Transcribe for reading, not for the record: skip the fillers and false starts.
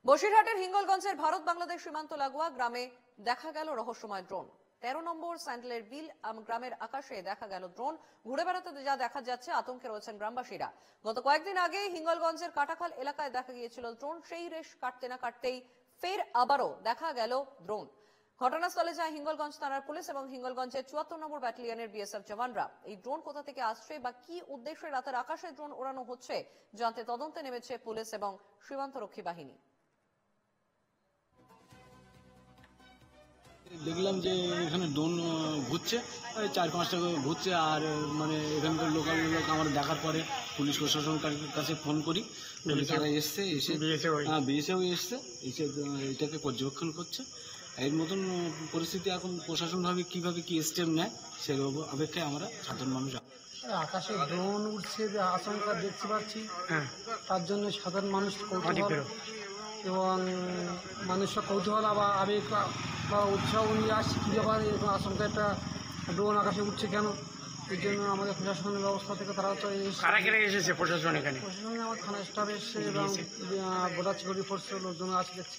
বসিরহাটের হিঙ্গলগঞ্জের ভারত বাংলাদেশ সীমান্ত লাগোয়া গ্রামে দেখা গেল রহস্যময় ড্রোন। 13 নম্বর স্যান্ডেলের বিল গ্রামের আকাশে দেখা গেল ড্রোন। ঘুরে বেড়াতে যা দেখা যাচ্ছে, আতঙ্কে রয়েছেন গ্রামবাসীরা। গত কয়েকদিন আগে হিঙ্গলগঞ্জের কাটাখাল এলাকায় দেখা গিয়েছিল ড্রোন। সেই রেশ কাটতে না কাটতেই ফের আবারও দেখা গেল ড্রোন। ঘটনাস্থলে যায় হিঙ্গলগঞ্জ থানার পুলিশ এবং হিঙ্গলগঞ্জের 74 নম্বর ব্যাটালিয়নের বিএসএফ জওয়ানরা। এই ড্রোন কোথা থেকে আসছে বা কি উদ্দেশ্যে রাতের আকাশে ড্রোন ওড়ানো হচ্ছে জানতে তদন্তে নেমেছে পুলিশ এবং সীমান্তরক্ষী বাহিনী। দেখলাম যে এখানে ড্রোন ঘুরছে, 4-5টা ঘুরছে। আর মানে এখানকার লোকাল লোক আমার দেখার পরে পুলিশ প্রশাসনের কাছে ফোন করি। তারা এসছে, এসে বিএসএফ এসছে, এসে এটাকে পর্যবেক্ষণ করছে। এর মতন পরিস্থিতি এখন প্রশাসনভাবে কিভাবে কি স্টেপ নেয় সেই অপেক্ষায় আমরা সাধারণ মানুষ। আকাশে ড্রোন উঠছে যে আশঙ্কা দেখতে পাচ্ছি, তার জন্য সাধারণ মানুষ কৌতূহল এবং মানুষের কৌতূহল আবার আবেগ বা উৎসাহ নিয়ে আসছে কী ব্যাপার এরকম আশঙ্কা একটা ড্রোন আকাশে উঠছে কেন। এই জন্য আমাদের প্রশাসনের ব্যবস্থা থেকে তারা তো এসেছে প্রশাসন এখানে প্রশাসনে আমার থানা স্টাফ এসছে এবং বর্ডার সিকিউরিটি ফোর্সের লোকজন আছে দেখছি।